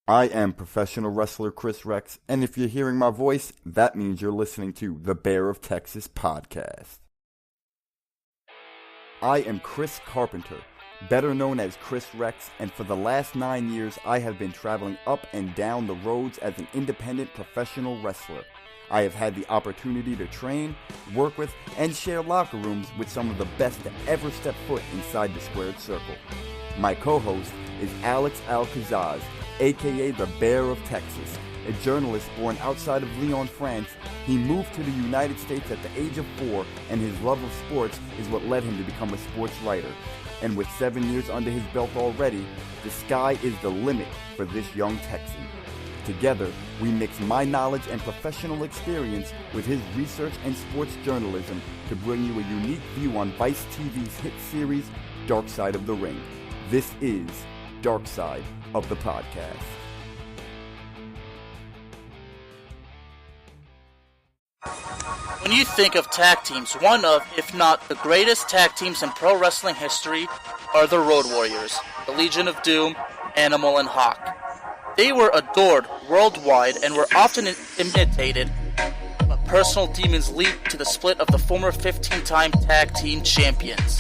I am professional wrestler Chris Rex, and if you're hearing my voice, that means you're listening to the Bear of Texas podcast. I am Chris Carpenter, better known as Chris Rex, and for the last 9 years I have been traveling up and down the roads as an independent professional wrestler. I have had the opportunity to train, work with, and share locker rooms with some of the best to ever step foot inside the squared circle. My co-host is Alex Alcazaz, aka the Bear of Texas. A journalist born outside of Lyon, France, he moved to the United States at the age of 4, and his love of sports is what led him to become a sports writer. And with 7 years under his belt already, the sky is the limit for this young Texan. Together, we mix my knowledge and professional experience with his research and sports journalism to bring you a unique view on Vice TV's hit series, Dark Side of the Ring. This is Dark Side of the Podcast. When you think of tag teams, one of, if not the greatest tag teams in pro wrestling history are the Road Warriors, the Legion of Doom, Animal, and Hawk. They were adored worldwide and were often imitated, but personal demons lead to the split of the former 15-time tag team champions.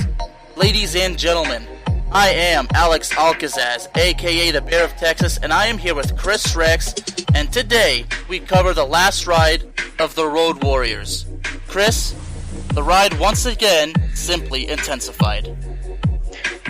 Ladies and gentlemen, I am Alex Alcazaz, aka the Bear of Texas, and I am here with Chris Rex, and today we cover the last ride of the Road Warriors. Chris, the ride once again simply intensified.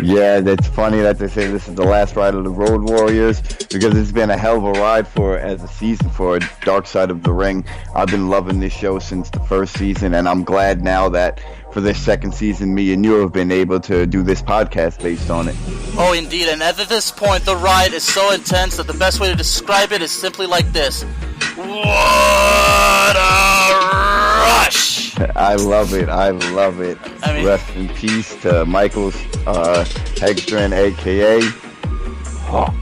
Yeah, that's funny that they say this is the last ride of the Road Warriors, because it's been a hell of a ride as a season for Dark Side of the Ring. I've been loving this show since the first season, and I'm glad now that for this second season, me and you have been able to do this podcast based on it. Oh, indeed, and at this point, the ride is so intense that the best way to describe it is simply like this. What a rush! I love it. I mean, rest in peace to Michael Hegstrom, a.k.a. Hawk.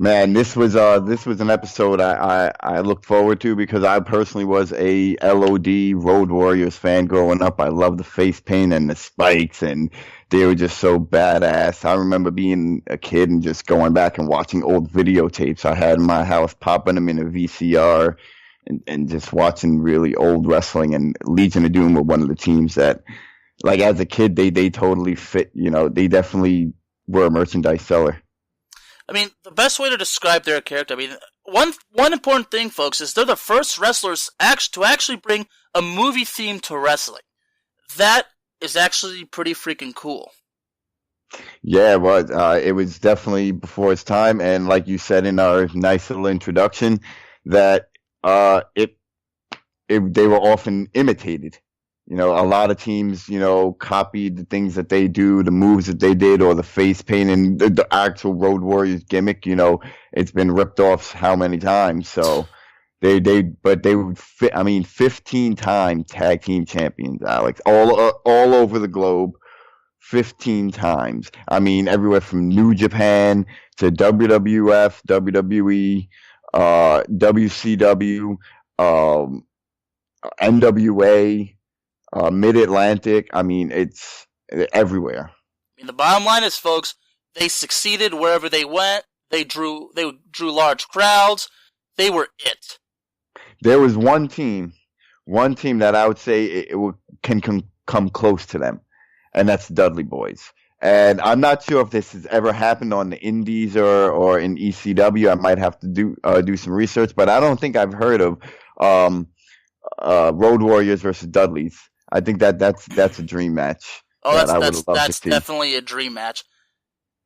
Man, this was an episode I looked forward to, because I personally was a LOD Road Warriors fan growing up. I loved the face paint and the spikes, and they were just so badass. I remember being a kid and just going back and watching old videotapes I had in my house, popping them in a VCR, and just watching really old wrestling. And Legion of Doom were one of the teams that, like, as a kid, they totally fit. You know, they definitely were a merchandise seller. I mean, the best way to describe their character, I mean, one important thing, folks, is they're the first wrestlers to actually bring a movie theme to wrestling. That is actually pretty freaking cool. Yeah, but it was definitely before its time, and like you said in our nice little introduction, that they were often imitated. You know, a lot of teams, copied the things that they do, the moves that they did, or the face paint and the actual Road Warriors gimmick. It's been ripped off how many times. So they would fit. I mean, 15-time tag team champions, Alex, all over the globe, 15 times. I mean, everywhere from New Japan to WWF, WWE, WCW, NWA. Mid-Atlantic. I mean, it's everywhere. I mean, the bottom line is, folks, they succeeded wherever they went. They drew large crowds. They were it. There was one team that I would say can come close to them, and that's the Dudley Boys. And I'm not sure if this has ever happened on the Indies or in ECW. I might have to do some research, but I don't think I've heard of Road Warriors versus Dudleys. I think that's a dream match. Oh, that's definitely a dream match.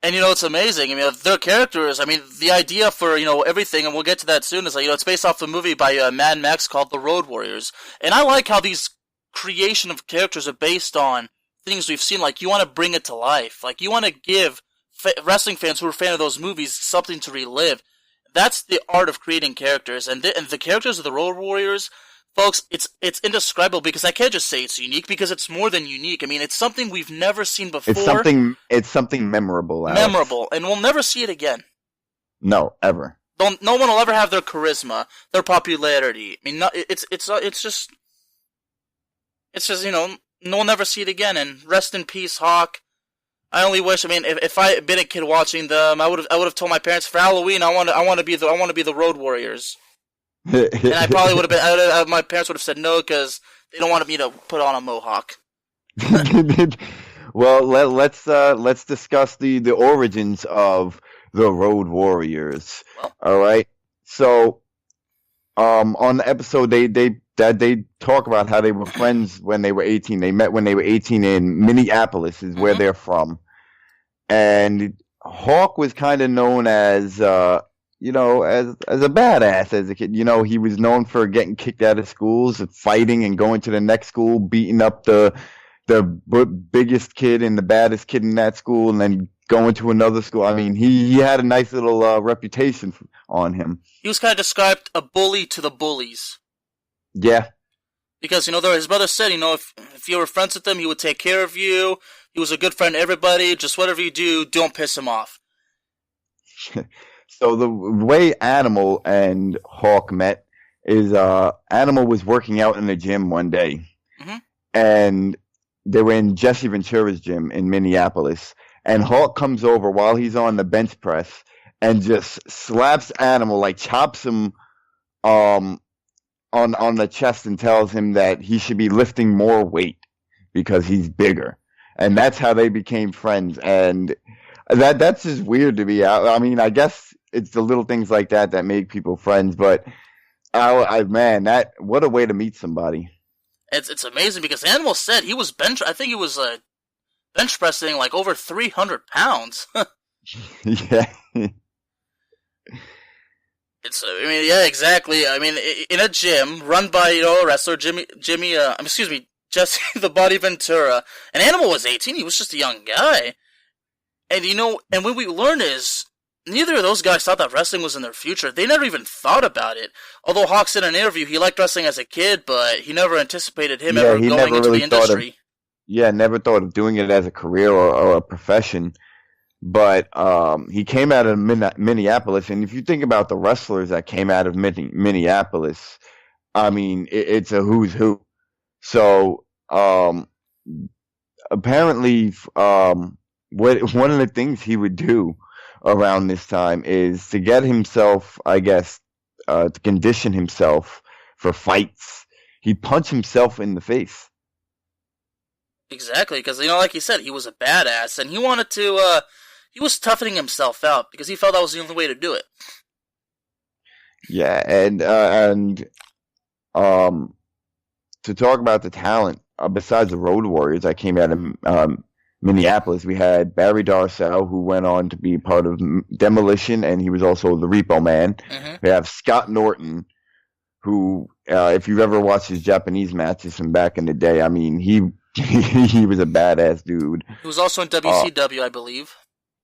And it's amazing. I mean, their characters. I mean, the idea for everything, and we'll get to that soon. Is like it's based off the movie by Mad Max called The Road Warriors, and I like how these creation of characters are based on things we've seen. Like, you want to bring it to life. Like, you want to give wrestling fans who are fan of those movies something to relive. That's the art of creating characters, and the characters of the Road Warriors. Folks, it's indescribable, because I can't just say it's unique, because it's more than unique. I mean, it's something we've never seen before. It's something memorable, Alex. Memorable, and we'll never see it again. No, ever. No one will ever have their charisma, their popularity. I mean, it's just we'll never see it again. And rest in peace, Hawk. I only wish. I mean, if I had been a kid watching them, I would have told my parents for Halloween, I want to be the Road Warriors. And I probably would have been. My parents would have said no because they don't want me to put on a mohawk. Well, let's discuss the origins of the Road Warriors. Well, all right. So, on the episode, they talk about how they were friends when they were 18. They met when they were 18 in Minneapolis, is where they're from. And Hawk was kind of known as, as a badass as a kid. You know, he was known for getting kicked out of schools, fighting, and going to the next school, beating up the biggest kid and the baddest kid in that school, and then going to another school. I mean, he had a nice little reputation on him. He was kind of described a bully to the bullies. Yeah. Because, his brother said, if you were friends with him, he would take care of you. He was a good friend to everybody. Just whatever you do, don't piss him off. So the way Animal and Hawk met is Animal was working out in the gym one day. And they were in Jesse Ventura's gym in Minneapolis. And Hawk comes over while he's on the bench press and just slaps Animal, like chops him on the chest and tells him that he should be lifting more weight because he's bigger. And that's how they became friends. And that's just weird to me. I mean, I guess it's the little things like that make people friends. But what a way to meet somebody. It's amazing because Animal said he was bench pressing like over 300 pounds. Yeah. Yeah, exactly. I mean, in a gym run by, a wrestler, Jesse the Body Ventura. And Animal was 18, he was just a young guy. And and what we learned is, neither of those guys thought that wrestling was in their future. They never even thought about it. Although Hawk said in an interview he liked wrestling as a kid, but he never anticipated him ever going into the industry. Never thought of doing it as a career or a profession. But he came out of Minneapolis, and if you think about the wrestlers that came out of Minneapolis, I mean, it's a who's who. So apparently, one of the things he would do around this time is to get himself, I guess, to condition himself for fights. He'd punch himself in the face. Exactly, because, like you said, he was a badass, and he wanted to, he was toughening himself out, because he felt that was the only way to do it. Yeah, and to talk about the talent, besides the Road Warriors that came out of Minneapolis, we had Barry Darsow, who went on to be part of Demolition, and he was also the Repo Man. We have Scott Norton, who, if you've ever watched his Japanese matches from back in the day, I mean, he was a badass dude. He was also in WCW, I believe.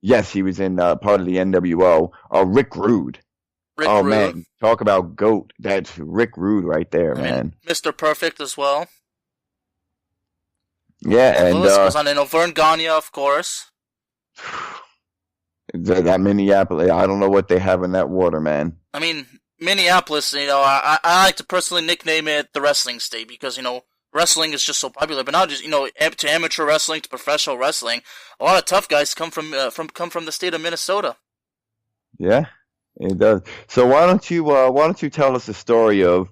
Yes, he was in part of the NWO. Rick Rude. Rude. Man, talk about GOAT. That's Rick Rude right there, man. Mr. Perfect as well. Yeah, and Lewis was on Vern Gagne, of course. That Minneapolis, I don't know what they have in that water, man. I mean, Minneapolis, I like to personally nickname it the wrestling state because, wrestling is just so popular. But not just, to amateur wrestling to professional wrestling, a lot of tough guys come from the state of Minnesota. Yeah, it does. So why don't you tell us the story of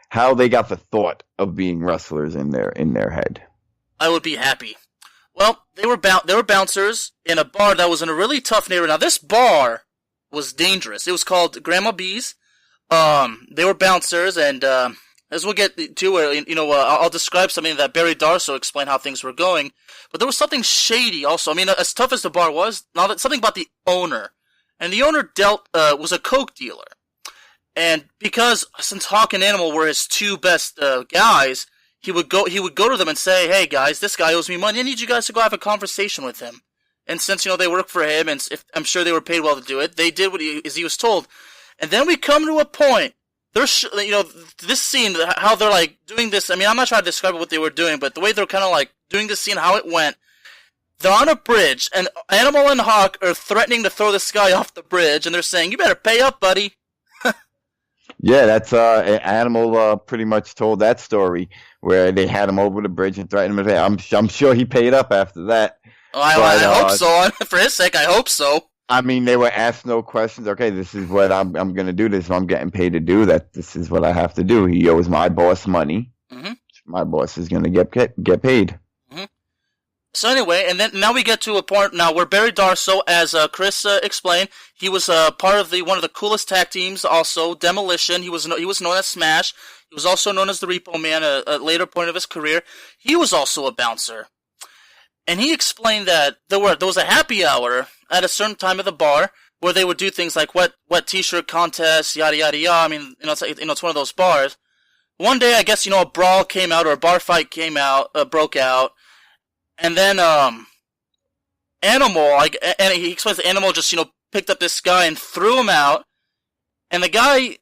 how they got the thought of being wrestlers in their head? I would be happy. Well, they were bouncers in a bar that was in a really tough neighborhood. Now, this bar was dangerous. It was called Grandma B's. They were bouncers, and as we'll get to, I'll describe something that Barry Darsow explained how things were going. But there was something shady also. I mean, as tough as the bar was, something about the owner. And the owner was a coke dealer. And since Hawk and Animal were his two best guys, he would go to them and say, "Hey guys, this guy owes me money. I need you guys to go have a conversation with him." And since they work for him, and I'm sure they were paid well to do it, they did what he was told. And then we come to a point. There's this scene, how they're like doing this. I mean, I'm not trying to describe what they were doing, but the way they're kind of like doing this scene, how it went. They're on a bridge, and Animal and Hawk are threatening to throw this guy off the bridge, and they're saying, "You better pay up, buddy." Yeah, that's Animal pretty much told that story where they had him over the bridge and threatened him. I'm sure he paid up after that. Oh, But I hope so. For his sake, I hope so. I mean, they were asked no questions. Okay, this is what I'm going to do. This I'm getting paid to do. That this is what I have to do. He owes my boss money. Hmm. My boss is going to get paid. Hmm. So anyway, and then now we get to a point now where Barry Darsow, as Chris explained, he was part of one of the coolest tag teams. Also, Demolition. He was known as Smash. He was also known as the Repo Man. A later point of his career, he was also a bouncer. And he explained that there was a happy hour at a certain time of the bar where they would do things like wet t-shirt contests, yada yada yada. I mean, it's one of those bars. One day, I guess a brawl came out or a bar fight broke out, and then Animal, and he explains the Animal just picked up this guy and threw him out, and the guy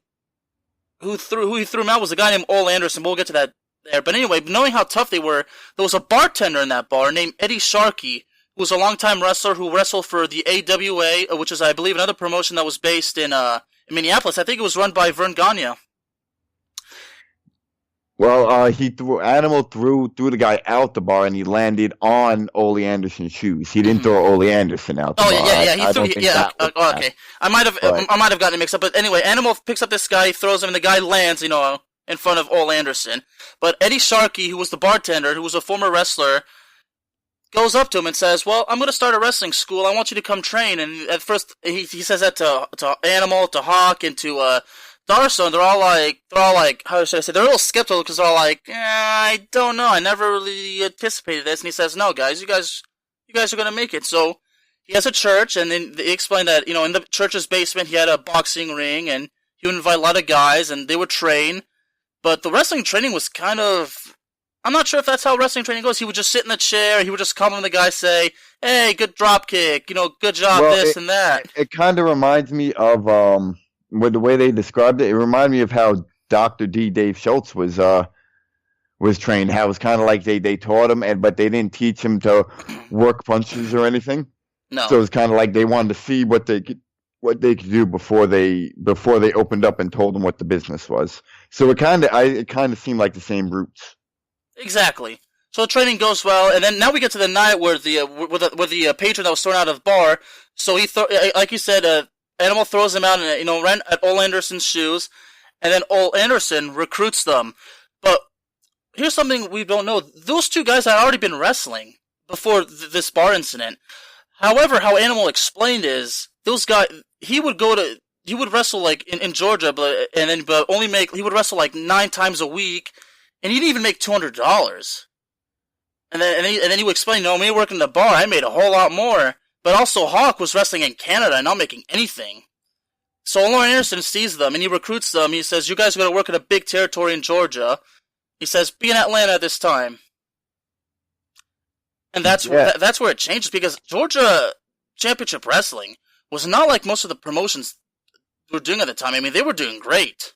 who he threw him out was a guy named Ole Anderson. We'll get to that there. But anyway, knowing how tough they were, there was a bartender in that bar named Eddie Sharkey, who was a longtime wrestler who wrestled for the AWA, which is, I believe, another promotion that was based in Minneapolis. I think it was run by Vern Gagne. Well, Animal threw the guy out the bar, and he landed on Ole Anderson's shoes. He didn't throw Ole Anderson out the bar. Yeah. I don't think that was Okay. I might have gotten it mixed up, but anyway, Animal picks up this guy, throws him, and the guy lands, in front of Ole Anderson. But Eddie Sharkey, who was the bartender, who was a former wrestler, goes up to him and says, "Well, I'm going to start a wrestling school. I want you to come train." And at first, he says that to Animal, to Hawk, and to Darsow, and they're all like, how should I say? They're a little skeptical because they're all like, I don't know. I never really anticipated this. And he says, "No, guys, you guys are going to make it." So he has a church, and then they explain that in the church's basement he had a boxing ring, and he would invite a lot of guys, and they would train. But the wrestling training was kind of... I'm not sure if that's how wrestling training goes. He would just sit in the chair. He would just come and the guy say, "Hey, good drop kick. Good job, and that." It kind of reminds me of with the way they described it. It reminded me of how Dr. D. Dave Schultz was trained. How it was kind of like they taught him, but they didn't teach him to work punches or anything. No. So it was kind of like they wanted to see what they could do before they opened up and told them what the business was. So it kind of seemed like the same roots. Exactly. So the training goes well, and then now we get to the night where the patron that was thrown out of the bar. So like you said, Animal throws him out and ran at Ole Anderson's shoes, and then Ole Anderson recruits them. But here's something we don't know: those two guys had already been wrestling before this bar incident. However, how Animal explained is those guys he would wrestle like in Georgia, but he would wrestle like 9 times a week. And he didn't even make $200. And then he would explain, me working the bar, I made a whole lot more. But also Hawk was wrestling in Canada and not making anything. So Ole Anderson sees them and he recruits them. He says, "You guys are going to work in a big territory in Georgia." He says, "Be in Atlanta this time." And that's where it changes, because Georgia Championship Wrestling was not like most of the promotions were doing at the time. I mean, they were doing great.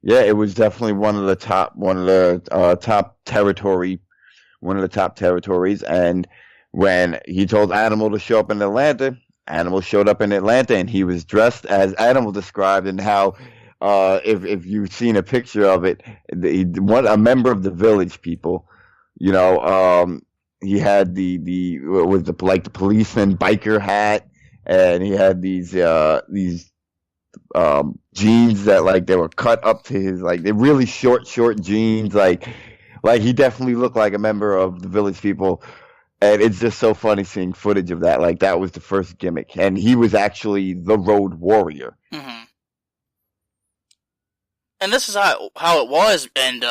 Yeah, it was definitely one of the top territories. And when he told Animal to show up in Atlanta, Animal showed up in Atlanta, and he was dressed as Animal described. And how, if you've seen a picture of it, a member of the Village People, he had the policeman biker hat, and he had these jeans that they were cut up to his, they're really short jeans, like he definitely looked like a member of the Village People. And it's just so funny seeing footage of that. Like, that was the first gimmick, and he was actually the Road Warrior. Mm-hmm. And this is how it was, and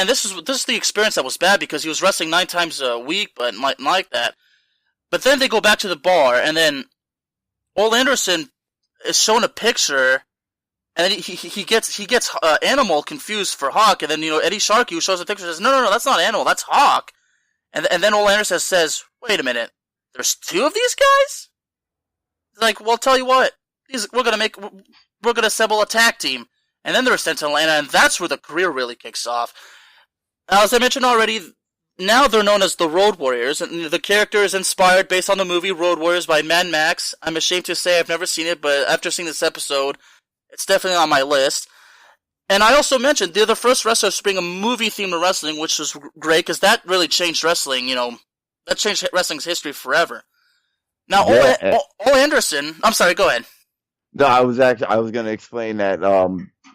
this is the experience that was bad, because he was wrestling 9 times a week, but like that. But then they go back to the bar, and then Ole Anderson is shown a picture, and then he gets Animal confused for Hawk, and then Eddie Sharkey, who shows the picture, says, "No, that's not Animal, that's Hawk." And then Ole Anderson says, "Wait a minute, there's 2 of these guys?" He's like, "Well, tell you what, we're gonna assemble a tag team," and then they're sent to Atlanta, and that's where the career really kicks off. Now, as I mentioned already, now they're known as the Road Warriors, and the character is inspired based on the movie Road Warriors by Mad Max. I'm ashamed to say I've never seen it, but after seeing this episode, It's definitely on my list. And I also mentioned they're the first wrestlers to bring a movie theme to wrestling, which was great because that really changed wrestling. That changed wrestling's history forever. Now, Ole Anderson. I'm sorry. Go ahead. No, I was going to explain that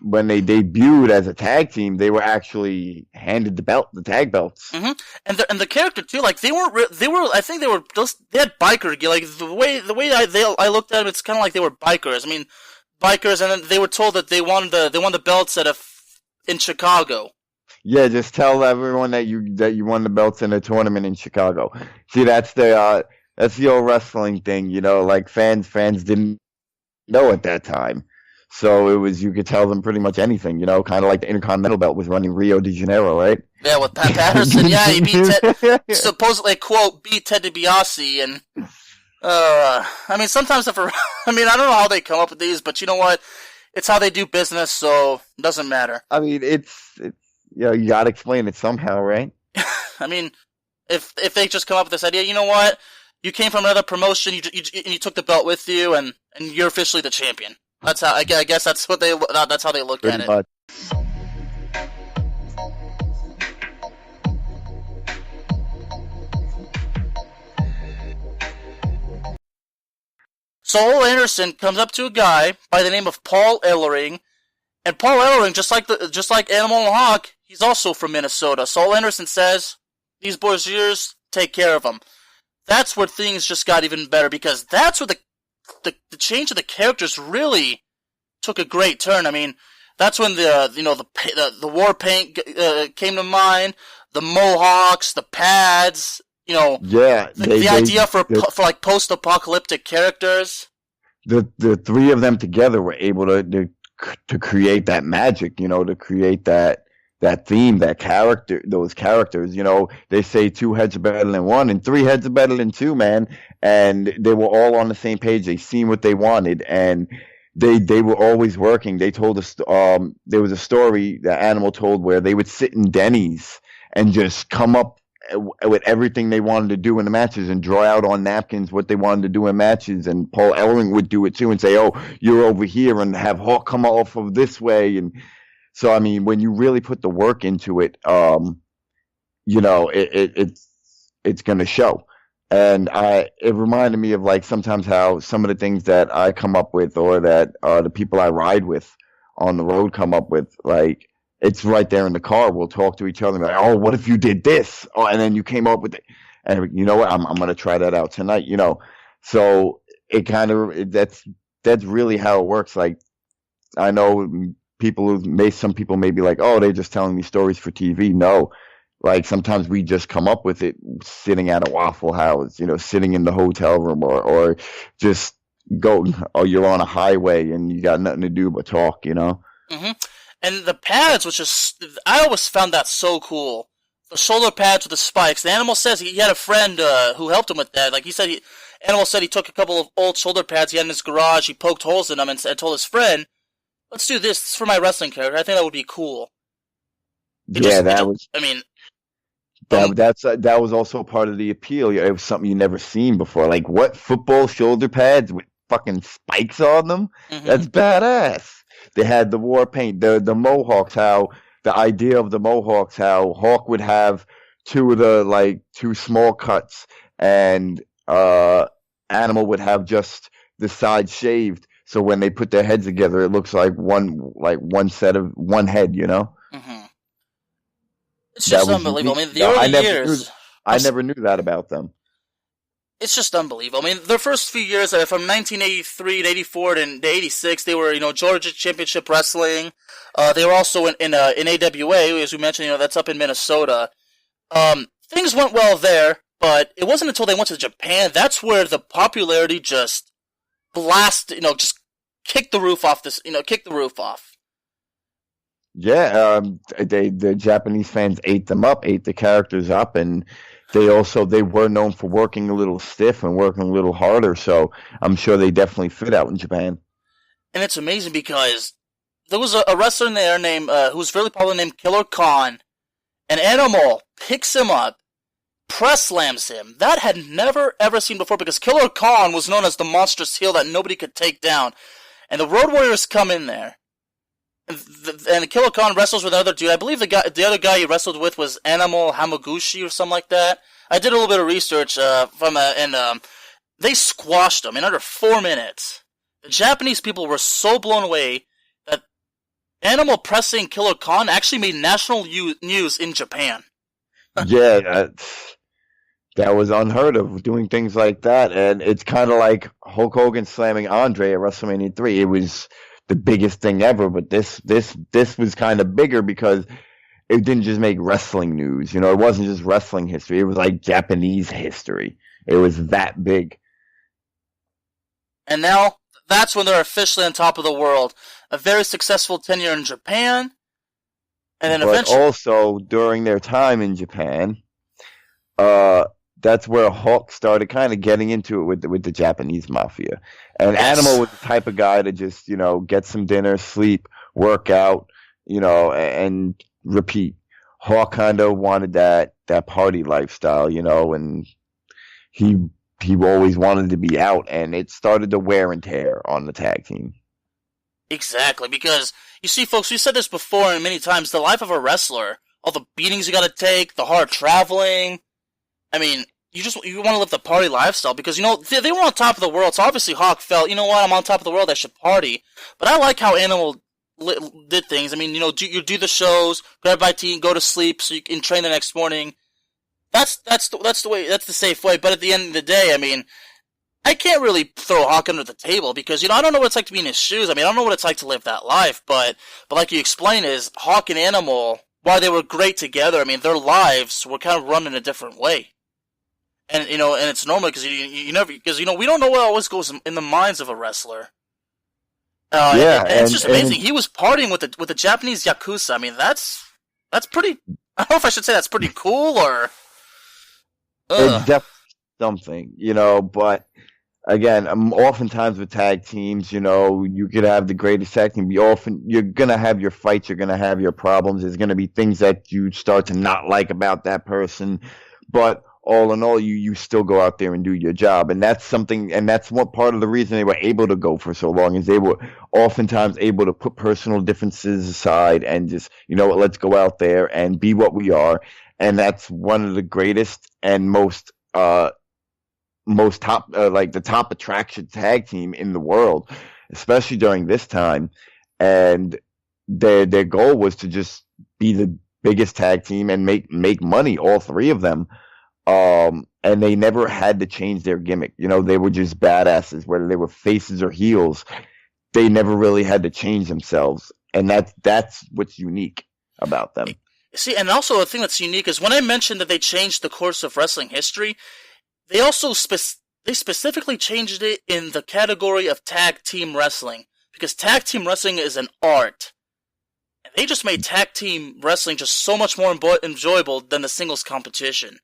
when they debuted as a tag team, they were actually handed the tag belts. Mm-hmm. And the character too, like they were. I think they had biker gear. Like the way I looked at them, it's kind of like they were bikers. I mean, bikers, and then they were told that they won the belts in Chicago. Yeah, just tell everyone that you won the belts in a tournament in Chicago. See, that's the old wrestling thing, like fans didn't know at that time. So you could tell them pretty much anything, kind of like the Intercontinental belt was running Rio de Janeiro, right? Yeah, with Pat Patterson. Yeah, he beat supposedly, quote, beat Ted DiBiase. And, I mean, sometimes I don't know how they come up with these, but you know what? It's how they do business, so it doesn't matter. I mean, it's you gotta explain it somehow, right? I mean, if they just come up with this idea, you know what? You came from another promotion, you took the belt with you, and you're officially the champion. That's how I guess that's how they look Pretty at it. much. So Ole Anderson comes up to a guy by the name of Paul Ellering, and Paul Ellering, just like Animal and Hawk, he's also from Minnesota. So Ole Anderson says, "These boys are yours. Take care of them." That's where things just got even better because that's where the change of the characters really took a great turn. I mean, that's when the war paint came to mind, the mohawks, the pads, Yeah, the idea for like post-apocalyptic characters. The three of them together were able to create that magic, to create that theme, that character, those characters. They say two heads are better than one, and three heads are better than two, man. And they were all on the same page. They seen what they wanted, and they were always working. They told us there was a story that Animal told where they would sit in Denny's and just come up with everything they wanted to do in the matches and draw out on napkins what they wanted to do in matches. And Paul Ellering would do it too and say, "Oh, you're over here," and have Hawk come off of this way. And so, I mean, when you really put the work into it, it's going to show. And it reminded me of like sometimes how some of the things that I come up with or that the people I ride with on the road come up with, like it's right there in the car. We'll talk to each other and be like, "Oh, what if you did this?" Oh, and then you came up with it. And you know what? I'm going to try that out tonight, So it kind of, that's really how it works. Like, I know some people may be like, "Oh, they're just telling me stories for TV." No. Like sometimes we just come up with it sitting at a Waffle House, sitting in the hotel room or just you're on a highway and you got nothing to do but talk, Mm-hmm. And the pads, I always found that so cool. The shoulder pads with the spikes. The Animal says he had a friend who helped him with that. Like Animal said he took a couple of old shoulder pads he had in his garage, he poked holes in them and told his friend, "Let's do this. This is for my wrestling character. I think that would be cool." That was also part of the appeal. It was something you never seen before. Like, what, football shoulder pads with fucking spikes on them? Mm-hmm. That's badass. They had the war paint, the mohawks. How the idea of the mohawks, how Hawk would have two small cuts, and Animal would have just the side shaved. So when they put their heads together, it looks like one set of one head. Mm-hmm. It's just unbelievable. I mean, the early years. I never knew that about them. It's just unbelievable. I mean, their first few years, from 1983 to 84 to 86, they were, Georgia Championship Wrestling. They were also in AWA, as we mentioned, that's up in Minnesota. Things went well there, but it wasn't until they went to Japan, that's where the popularity just just kicked the roof off kicked the roof off. Yeah, the Japanese fans ate the characters up, and they were known for working a little stiff and working a little harder, so I'm sure they definitely fit out in Japan. And it's amazing because there was a wrestler in there named who was really popular named Killer Khan. An Animal picks him up, press slams him. That had never ever seen before because Killer Khan was known as the monstrous heel that nobody could take down. And the Road Warriors come in there. And Killer Khan wrestles with another dude. I believe the other guy he wrestled with was Animal Hamaguchi or something like that. I did a little bit of research and they squashed him in under 4 minutes. The Japanese people were so blown away that Animal pressing Killer Khan actually made national news in Japan. Yeah, that was unheard of, doing things like that. And it's kind of like Hulk Hogan slamming Andre at WrestleMania 3. It was the biggest thing ever, but this was kind of bigger because it didn't just make wrestling news. It wasn't just wrestling history. It was like Japanese history. It was that big. And now, that's when they're officially on top of the world. A very successful tenure in Japan. And then eventually... also, during their time in Japan, that's where Hulk started kind of getting into it with the Japanese mafia. And Yes. Animal was the type of guy to just, get some dinner, sleep, work out, and repeat. Hulk kind of wanted that party lifestyle, and he always wanted to be out, and it started to wear and tear on the tag team. Exactly, because, you see, folks, we said this before and many times, the life of a wrestler, all the beatings you gotta take, the hard traveling, I mean, you want to live the party lifestyle, because, they were on top of the world, so obviously Hawk felt, you know what, I'm on top of the world, I should party. But I like how Animal did things. I mean, you do the shows, grab a bite to eat, go to sleep, so you can train the next morning. That's the way, that's the safe way, but at the end of the day, I mean, I can't really throw Hawk under the table, because, I don't know what it's like to be in his shoes. I mean, I don't know what it's like to live that life, but like you explained is, Hawk and Animal, while they were great together, I mean, their lives were kind of run in a different way. And, and it's normal, because we don't know what always goes in the minds of a wrestler. And it's just amazing. He was partying with the Japanese Yakuza. I mean, that's pretty, I don't know if I should say that's pretty cool, or... It's definitely something, but again, oftentimes with tag teams, you could have the greatest tag team. You're going to have your fights, you're going to have your problems. There's going to be things that you start to not like about that person, but all in all, you still go out there and do your job. And that's something, and that's one part of the reason they were able to go for so long, is they were oftentimes able to put personal differences aside and just, let's go out there and be what we are. And that's one of the greatest and most top, the top attraction tag team in the world, especially during this time. And their goal was to just be the biggest tag team and make money, all three of them. And they never had to change their gimmick. They were just badasses, whether they were faces or heels. They never really had to change themselves. And that's what's unique about them. See, and also a thing that's unique is when I mentioned that they changed the course of wrestling history, they also specifically changed it in the category of tag team wrestling, because tag team wrestling is an art. And they just made tag team wrestling just so much more enjoyable than the singles competition.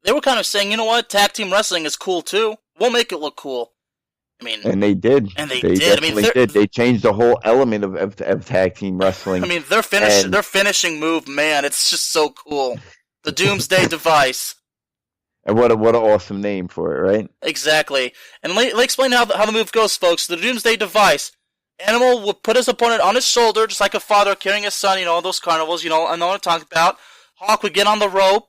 They were kind of saying, you know what, tag team wrestling is cool too. We'll make it look cool. I mean, and they did. And they did. I mean, they changed the whole element of tag team wrestling. I mean, their finishing move, man, it's just so cool. The Doomsday Device. And what an awesome name for it, right? Exactly. And let explain how the move goes, folks. The Doomsday Device. Animal would put his opponent on his shoulder, just like a father carrying his son. Those carnivals. I know what I'm talking about. Hawk would get on the rope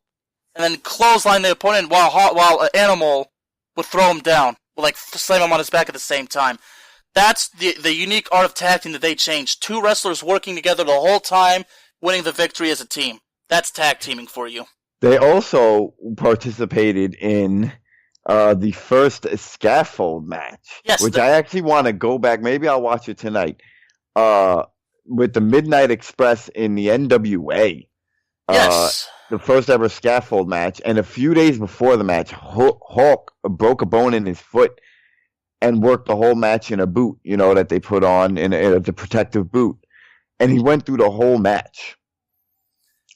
and then clothesline the opponent while Animal would throw him down. Like, slam him on his back at the same time. That's the unique art of tag team that they changed. Two wrestlers working together the whole time, winning the victory as a team. That's tag teaming for you. They also participated in the first scaffold match, which I actually want to go back. Maybe I'll watch it tonight. With the Midnight Express in the NWA. Yes. The first ever scaffold match, and a few days before the match, Hulk broke a bone in his foot and worked the whole match in a boot, that they put on in the protective boot, and he went through the whole match.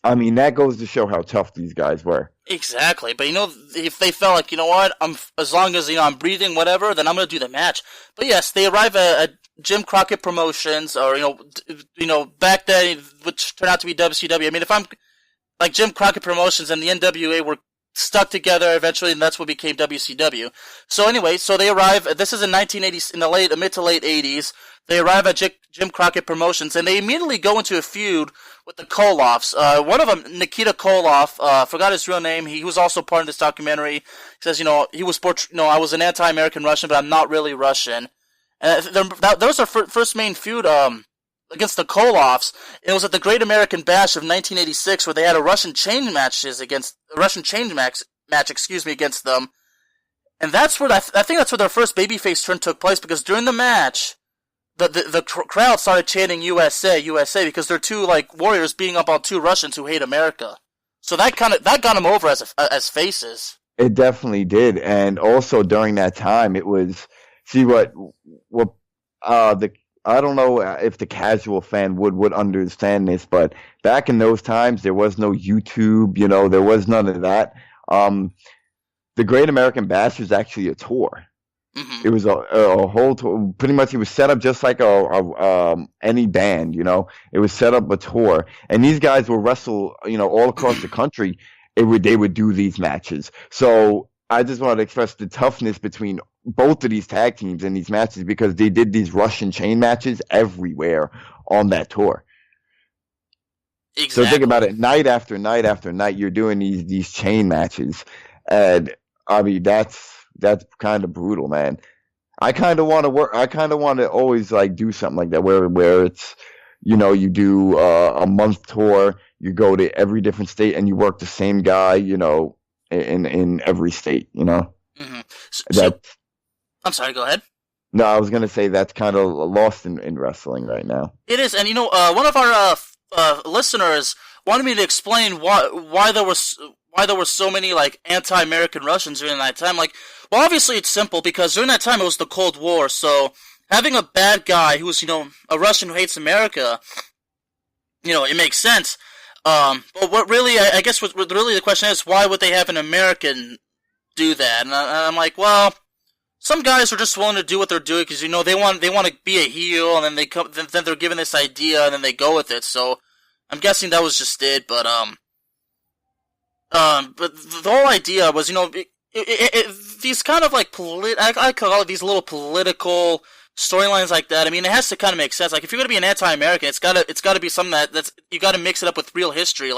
I mean, that goes to show how tough these guys were. Exactly, but if they felt like, what, as long as I'm breathing, whatever, then I'm gonna do the match. But yes, they arrive at Jim Crockett Promotions, or back then, which turned out to be WCW. I mean, if I'm like Jim Crockett Promotions and the NWA were stuck together eventually, and that's what became WCW. So anyway, so they arrive. This is in 1980s, in the mid to late 80s. They arrive at Jim Crockett Promotions, and they immediately go into a feud with the Koloffs. One of them, Nikita Koloff, forgot his real name. He was also part of this documentary. He says, he was I was an anti-American Russian, but I'm not really Russian. And that was their first main feud against the Koloffs. It was at the Great American Bash of 1986, where they had a Russian chain match against them. And that's where I think that's where their first babyface turn took place, because during the match, the crowd started chanting USA, USA, because they're two warriors beating up on two Russians who hate America. So that got them over as faces. It definitely did, and also during that time, it was I don't know if the casual fan would understand this, but back in those times, there was no YouTube. There was none of that. The Great American Bash was actually a tour. Mm-hmm. It was a whole tour. Pretty much, it was set up just like any band. It was set up a tour, and these guys will wrestle. All across the country. They would do these matches. So I just wanted to express the toughness between both of these tag teams in these matches, because they did these Russian chain matches everywhere on that tour. Exactly. So think about it, night after night after night, you're doing these chain matches, and I mean that's kind of brutal, man. I kind of want to always do something like that, where it's you do a month tour, you go to every different state and you work the same guy, in every state, Mm-hmm. So, I'm sorry, go ahead. No, I was going to say that's kind of lost in wrestling right now. It is, and one of our listeners wanted me to explain why there were so many anti-American Russians during that time. Well, obviously it's simple, because during that time it was the Cold War, so having a bad guy who was a Russian who hates America, it makes sense. But what really, I guess, what really the question is, why would they have an American do that? And I'm like, well, some guys are just willing to do what they're doing because they want to be a heel, and then they're given this idea, and then they go with it. So I'm guessing that was just it. But the whole idea was, these kind of I call it these little political storylines like that. I mean, it has to kind of make sense. If you're gonna be an anti-American, it's gotta be something that's you gotta mix it up with real history,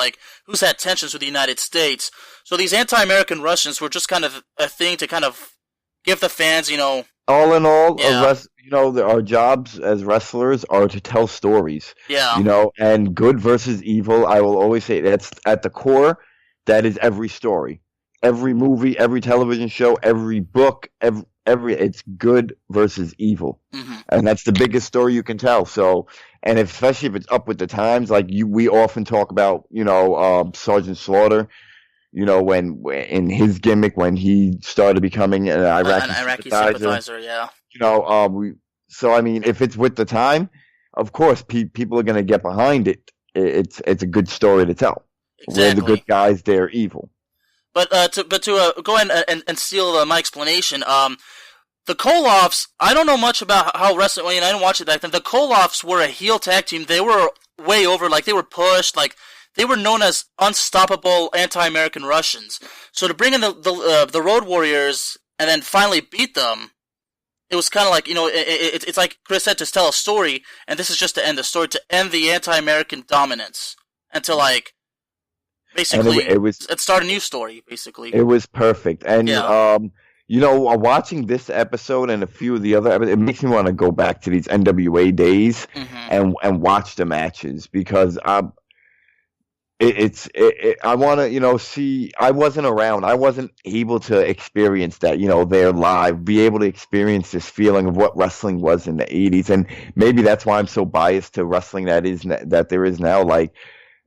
who's had tensions with the United States. So these anti-American Russians were just kind of a thing to kind of give the fans, All in all, yeah. Our jobs as wrestlers are to tell stories. Yeah. And good versus evil. I will always say that's at the core. That is every story, every movie, every television show, every book, every it's good versus evil. Mm-hmm. And that's the biggest story you can tell. So, and especially if it's up with the times, we often talk about, Sergeant Slaughter, when in his gimmick, when he started becoming an Iraqi sympathizer, yeah. So I mean, if it's with the time, of course, people are going to get behind it. It's a good story to tell. Exactly. We're the good guys, they're evil. But to go ahead and steal my explanation, the Koloffs, I don't know much about how wrestling. I didn't watch it back then. The Koloffs were a heel tag team. They were way over. They were pushed. They were known as unstoppable anti-American Russians. So to bring in the Road Warriors and then finally beat them, it was kind of it's like Kris said, to tell a story, and this is just to end the story, to end the anti-American dominance, and to basically start a new story. Basically, it was perfect, and yeah. Watching this episode and a few of the other episodes, it makes me want to go back to these NWA days and watch the matches, because I want to, see. I wasn't around. I wasn't able to experience that, there live, be able to experience this feeling of what wrestling was in the 80s. And maybe that's why I'm so biased to wrestling that there is now.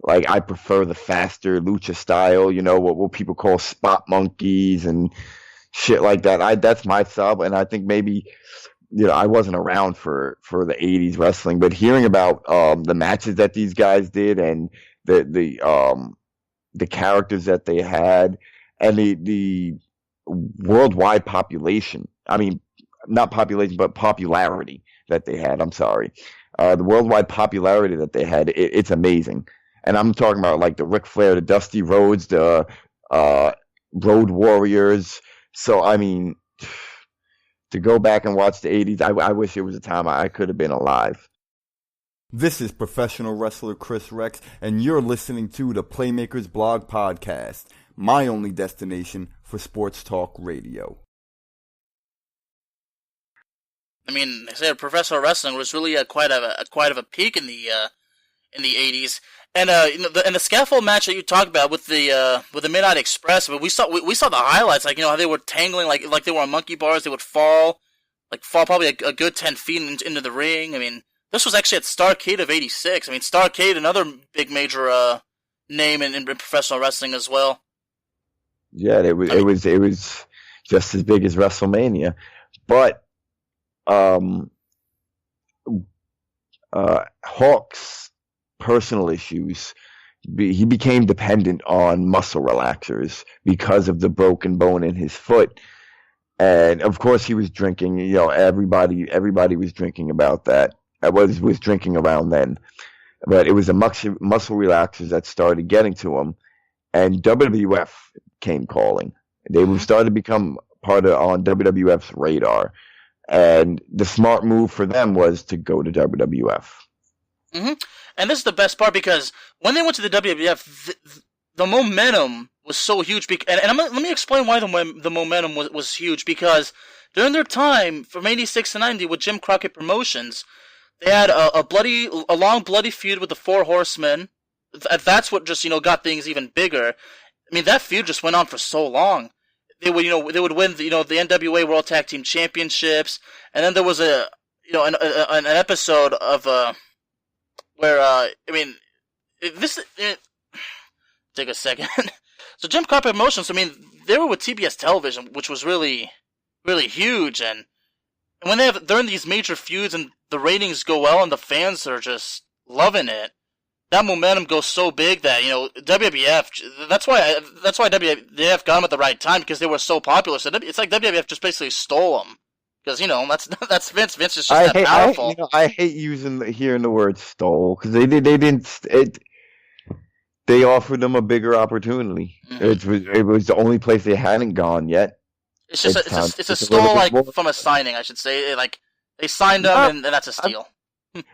I prefer the faster lucha style, what people call spot monkeys and shit like that. That's my sub. And I think maybe, I wasn't around for the 80s wrestling, but hearing about the matches that these guys did, and the characters that they had, and the worldwide population. I mean, not population, but popularity that they had. I'm sorry. The worldwide popularity that they had, it's amazing. And I'm talking about the Ric Flair, the Dusty Rhodes, the Road Warriors. So, I mean, to go back and watch the 80s, I wish it was a time I could have been alive. This is professional wrestler Chris Rex, and you're listening to the Playmakers Blog Podcast, my only destination for sports talk radio. I mean, I said professional wrestling was really quite of a peak in the 80s, and the scaffold match that you talked about with the Midnight Express. But we saw the highlights, like how they were tangling like they were on monkey bars. They would fall probably a good 10 feet into the ring. I mean, this was actually at Starrcade of '86. I mean, Starrcade, another big major name in professional wrestling as well. Yeah, it was just as big as WrestleMania, but Hawk's personal issues. He became dependent on muscle relaxers because of the broken bone in his foot, and of course he was drinking. Everybody was drinking about that. I was drinking around then, but it was the muscle relaxers that started getting to him, and WWF came calling. They were started to become on WWF's radar, and the smart move for them was to go to WWF. Mm-hmm. And this is the best part, because when they went to the WWF, the momentum was so huge. Let me explain why the momentum was huge. Because during their time from '86 to '90 with Jim Crockett Promotions, they had a long bloody feud with the Four Horsemen. That's what just got things even bigger. I mean, that feud just went on for so long. They would win the NWA World Tag Team Championships, and then there was an episode of where take a second. So Jim Crockett Promotions, I mean, they were with TBS Television, which was really, really huge, and when they're in these major feuds and the ratings go well and the fans are just loving it, that momentum goes so big that WWF. That's why WWF got them at the right time, because they were so popular. So it's like WWF just basically stole them, because that's Vince. Vince is just that powerful. I hate hearing the word stole, because they didn't. They offered them a bigger opportunity. Mm-hmm. It was the only place they hadn't gone yet. It's just it's a stole, like from a signing, I should say. Like they signed them, and that's a steal.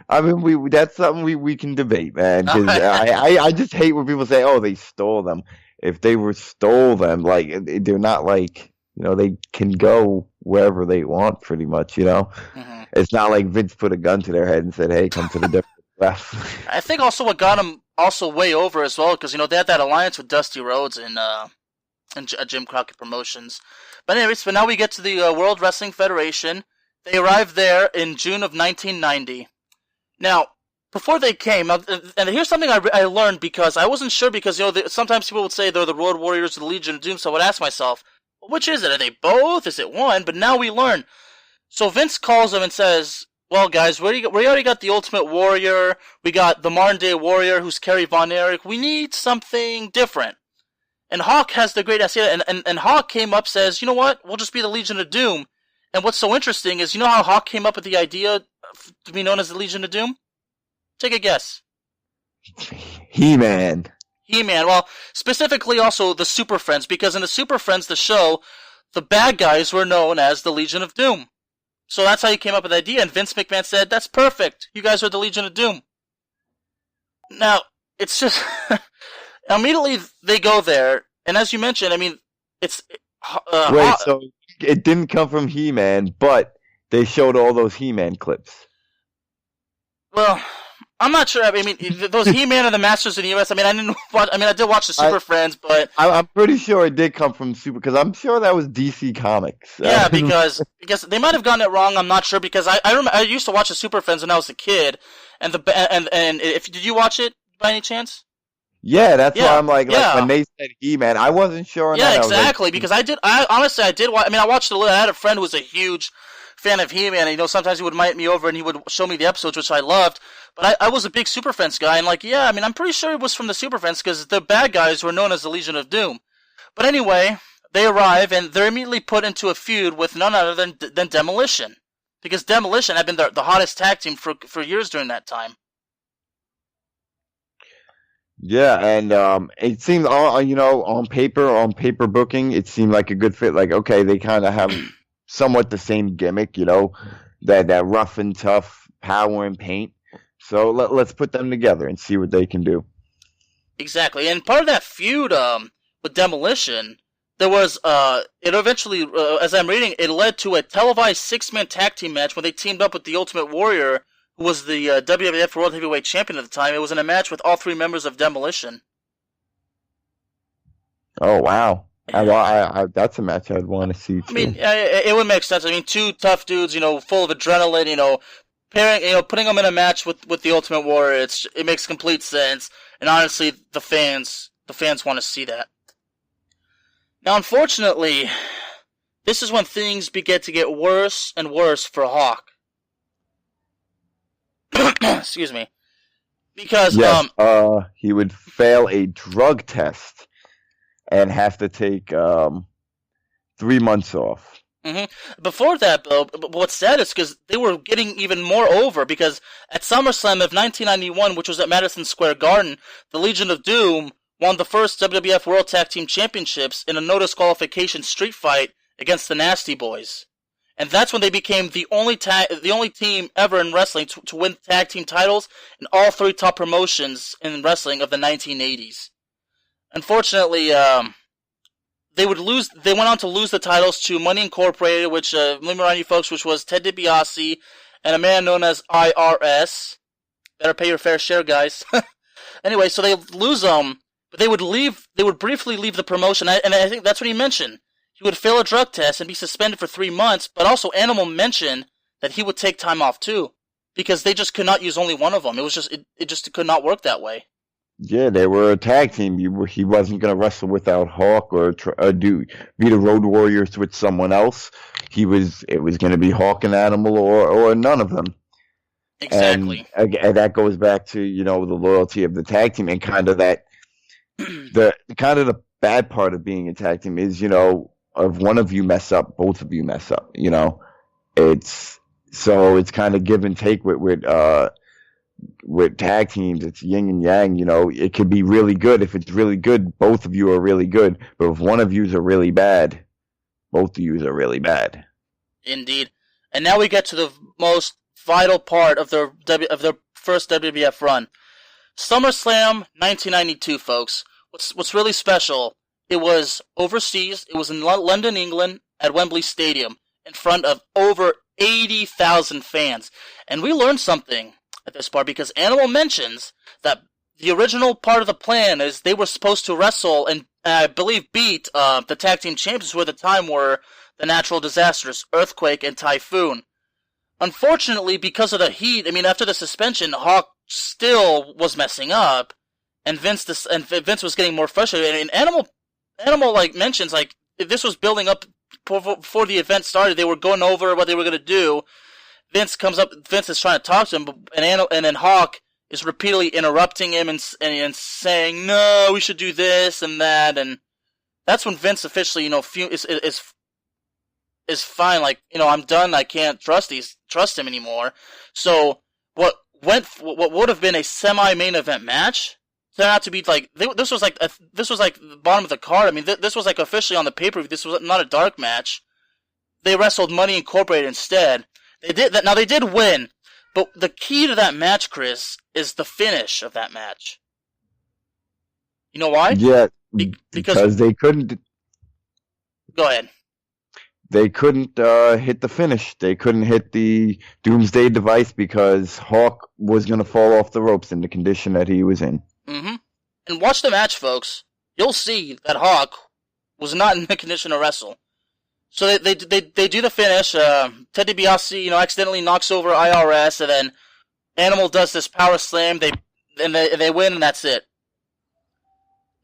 I mean, that's something we can debate, man. Because I just hate when people say, "Oh, they stole them." If they stole them, like, they're not like, they can go wherever they want, pretty much. Mm-hmm. It's not like Vince put a gun to their head and said, "Hey, come to the WWF." I think also what got them also way over as well, because they had that alliance with Dusty Rhodes and Jim Crockett Promotions. But anyways, now we get to the World Wrestling Federation. They arrived there in June of 1990. Now, before they came, and here's something I learned, because I wasn't sure, because sometimes people would say they're the Road Warriors or the Legion of Doom, so I would ask myself, which is it? Are they both? Is it one? But now we learn. So Vince calls them and says, "Well, guys, we already got the Ultimate Warrior, we got the modern day Warrior, who's Kerry Von Erich. We need something different." And Hawk has the great idea, and Hawk came up, says, "You know what? We'll just be the Legion of Doom." And what's so interesting is, how Hawk came up with the idea to be known as the Legion of Doom? Take a guess. He-Man. He-Man. Well, specifically also the Super Friends, because in the Super Friends, the show, the bad guys were known as the Legion of Doom. So that's how he came up with the idea, and Vince McMahon said, "That's perfect. You guys are the Legion of Doom." Now, it's just... Immediately they go there, and as you mentioned, I mean, it's... Wait, so it didn't come from He-Man, but they showed all those He-Man clips. Well, I'm not sure. I mean, those He-Man and the Masters in the U.S., I mean, I did watch the Super Friends, but... I'm pretty sure it did come from Super, because I'm sure that was DC Comics. Yeah, because they might have gotten it wrong, I'm not sure, because I remember I used to watch the Super Friends when I was a kid, and did you watch it by any chance? Yeah, that's why I'm like when they said He-Man, I wasn't sure on that. Yeah, exactly, because I honestly did watch, I watched it a little. I had a friend who was a huge fan of He-Man, and sometimes he would invite me over and he would show me the episodes, which I loved, but I was a big Super Friends guy, and I'm pretty sure it was from the Super Friends, because the bad guys were known as the Legion of Doom. But anyway, they arrive, and they're immediately put into a feud with none other than Demolition, because Demolition had been the hottest tag team for years during that time. Yeah, and it seemed on paper booking, it seemed like a good fit. Like, okay, they kind of have somewhat the same gimmick, that rough and tough power and paint. So let's put them together and see what they can do. Exactly, and part of that feud with Demolition, there was it eventually, as I'm reading, it led to a televised 6-man tag team match when they teamed up with the Ultimate Warrior, who was the WWF World Heavyweight Champion at the time. It was in a match with all 3 members of Demolition. Oh wow. That's a match I'd want to see too. I mean, it would make sense. I mean, 2 tough dudes, full of adrenaline, pairing, putting them in a match with the Ultimate Warrior. It makes complete sense, and honestly, the fans want to see that. Now, unfortunately, this is when things begin to get worse and worse for Hawk. Excuse me, because yes, he would fail a drug test and have to take 3 months off. Mm-hmm. Before that, though, what's sad is because they were getting even more over, because at SummerSlam of 1991, which was at Madison Square Garden, the Legion of Doom won the first WWF World Tag Team Championships in a no disqualification street fight against the Nasty Boys. And that's when they became the only team ever in wrestling to win tag team titles in all 3 top promotions in wrestling of the 1980s. Unfortunately, they went on to lose the titles to Money Incorporated, which, let me remind you folks, which was Ted DiBiase and a man known as IRS. Better pay your fair share, guys. Anyway, so they lose them, but they would briefly leave the promotion, and I think that's what he mentioned. He would fail a drug test and be suspended for 3 months, but also Animal mentioned that he would take time off too, because they just could not use only one of them. It just could not work that way. Yeah, they were a tag team. He wasn't going to wrestle without Hawk or be the Road Warriors with someone else. It was going to be Hawk and Animal or none of them. Exactly. And that goes back to, the loyalty of the tag team, and kind of that, the bad part of being a tag team is, if one of you mess up, both of you mess up, it's kind of give and take with tag teams. It's yin and yang, it could be really good. If it's really good, both of you are really good. But if one of you are really bad, both of you are really bad. Indeed. And now we get to the most vital part of their first WWF run. SummerSlam 1992, folks. What's really special, it was overseas. It was in London, England, at Wembley Stadium, in front of over 80,000 fans. And we learned something at this part, because Animal mentions that the original part of the plan is they were supposed to wrestle and, I believe, beat the tag team champions, who at the time were the natural disasters, Earthquake and Typhoon. Unfortunately, because of the heat, after the suspension, Hawk still was messing up, and Vince was getting more frustrated. And Animal mentions, this was building up before the event started. They were going over what they were going to do. Vince comes up. Vince is trying to talk to him, and then Hawk is repeatedly interrupting him and saying, "No, we should do this and that." And that's when Vince officially, is fine. I'm done. I can't trust him anymore. So what would have been a semi-main event match turned out to be this was like the bottom of the card. This was officially on the pay-per-view. This was not a dark match. They wrestled Money Incorporated instead. They did that. Now they did win, but the key to that match, Chris, is the finish of that match. You know why? Yeah, because they couldn't. Go ahead. They couldn't hit the finish. They couldn't hit the Doomsday device because Hawk was going to fall off the ropes in the condition that he was in. Mm-hmm. And watch the match, folks. You'll see that Hawk was not in the condition to wrestle. So they do the finish. Ted DiBiase, accidentally knocks over IRS, and then Animal does this power slam. They win, and that's it.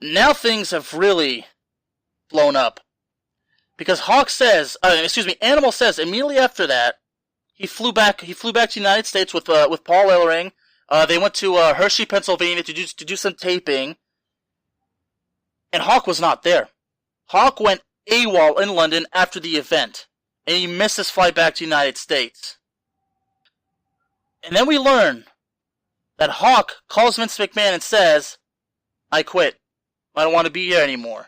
Now things have really blown up, because Animal says immediately after that he flew back to the United States with Paul Ellering. They went to Hershey, Pennsylvania to do some taping, and Hawk was not there. Hawk went AWOL in London after the event, and he missed his flight back to the United States. And then we learn that Hawk calls Vince McMahon and says, I quit. I don't want to be here anymore.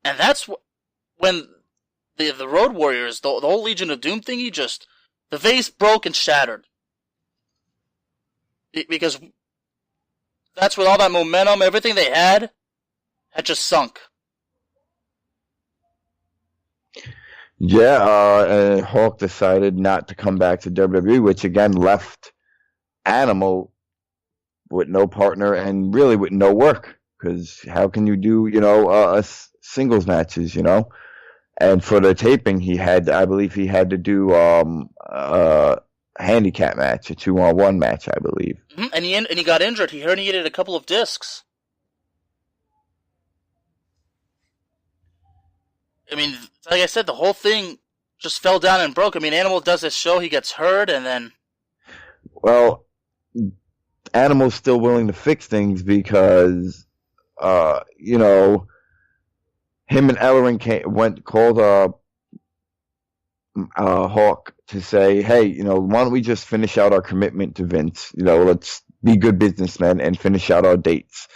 And that's when the Road Warriors, the whole Legion of Doom thingy, just the vase broke and shattered. Because that's where all that momentum, everything they had just sunk. Yeah, and Hawk decided not to come back to WWE, which again left Animal with no partner and really with no work. Because how can you do, singles matches, And for the taping, I believe he had to do a handicap match, a 2-on-1 match, I believe. Mm-hmm. And he got injured. He herniated a couple of discs. I mean, like I said, the whole thing just fell down and broke. I mean, Animal does this show, he gets hurt, and then... Well, Animal's still willing to fix things because, him and Ellering called Hawk to say, hey, why don't we just finish out our commitment to Vince? Let's be good businessmen and finish out our dates.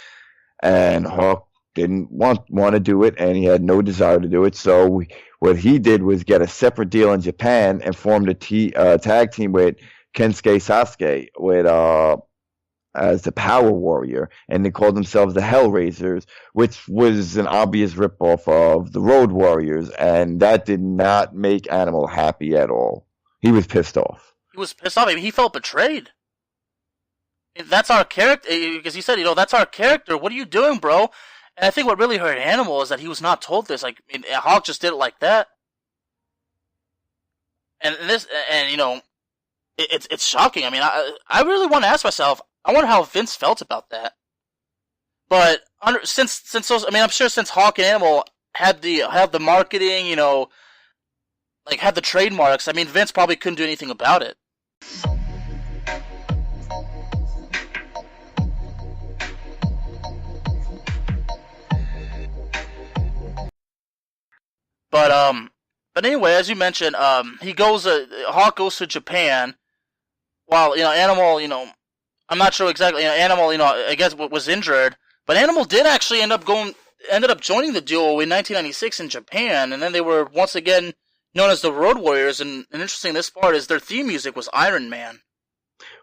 And Hawk didn't want to do it, and he had no desire to do it. So what he did was get a separate deal in Japan and formed a tag team with Kensuke Sasuke as the Power Warrior, and they called themselves the Hellraisers, which was an obvious ripoff of the Road Warriors, and that did not make Animal happy at all. He was pissed off. He was pissed off. I mean, he felt betrayed. That's our character, because he said, that's our character. What are you doing, bro? And I think what really hurt Animal is that he was not told this. Like, I mean, Hawk just did it like that. It's shocking. I mean, I really want to ask myself, I wonder how Vince felt about that. But since those, I mean, I'm sure since Hawk and Animal had the marketing, had the trademarks, I mean, Vince probably couldn't do anything about it. But anyway, as you mentioned, Hawk goes to Japan, while, Animal, I'm not sure exactly, Animal, I guess was injured, but Animal did actually ended up joining the duo in 1996 in Japan, and then they were once again known as the Road Warriors, and interesting this part is their theme music was Iron Man.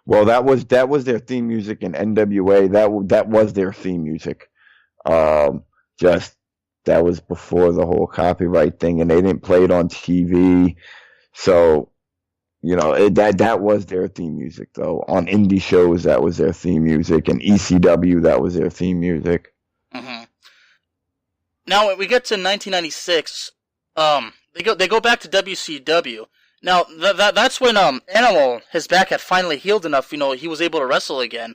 Well, that was their theme music in NWA. That was their theme music. That was before the whole copyright thing, and they didn't play it on TV. So, that was their theme music, though. On indie shows, that was their theme music, and ECW, that was their theme music. Mm-hmm. Now, when we get to 1996, they go back to WCW. Now, that's when Animal, his back had finally healed enough, he was able to wrestle again.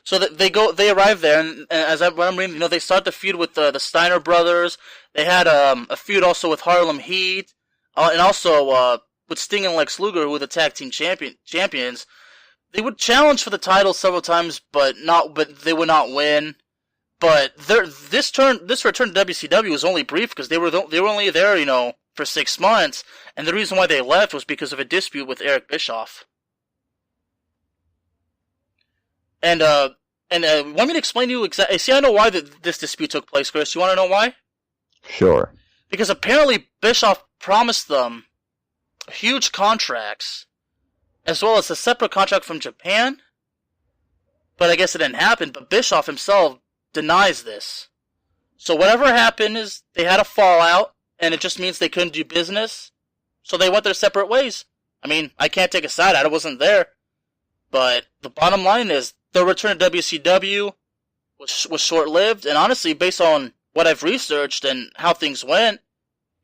So they arrive there, and what I'm reading, they start the feud with the Steiner brothers. They had a feud also with Harlem Heat, and also with Sting and Lex Luger, who were the tag team champions. They would challenge for the title several times, but they would not win. But this return to WCW was only brief because they were only there, for 6 months, and the reason why they left was because of a dispute with Eric Bischoff. And want me to explain to you exactly? See, I know why this dispute took place, Chris. You want to know why? Sure. Because apparently Bischoff promised them huge contracts, as well as a separate contract from Japan. But I guess it didn't happen. But Bischoff himself denies this. So whatever happened is they had a fallout, and it just means they couldn't do business. So they went their separate ways. I mean, I can't take a side. I wasn't there. But the bottom line is, the return to WCW was short-lived, and honestly, based on what I've researched and how things went,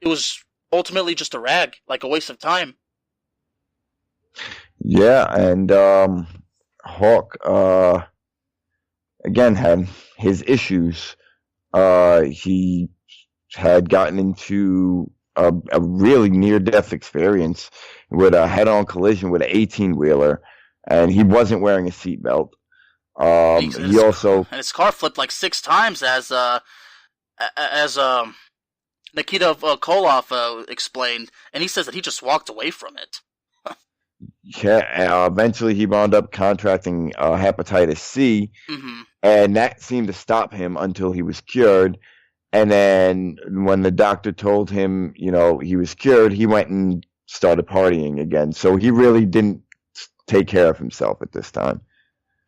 it was ultimately just a rag, like a waste of time. Yeah, and Hawk, again, had his issues. He had gotten into a really near-death experience with a head-on collision with an 18-wheeler, and he wasn't wearing a seatbelt. He also, and his car flipped like 6 times, as Nikita Koloff explained, and he says that he just walked away from it. eventually he wound up contracting hepatitis C, Mm-hmm. and that seemed to stop him until he was cured. And then when the doctor told him, he was cured, he went and started partying again. So he really didn't take care of himself at this time.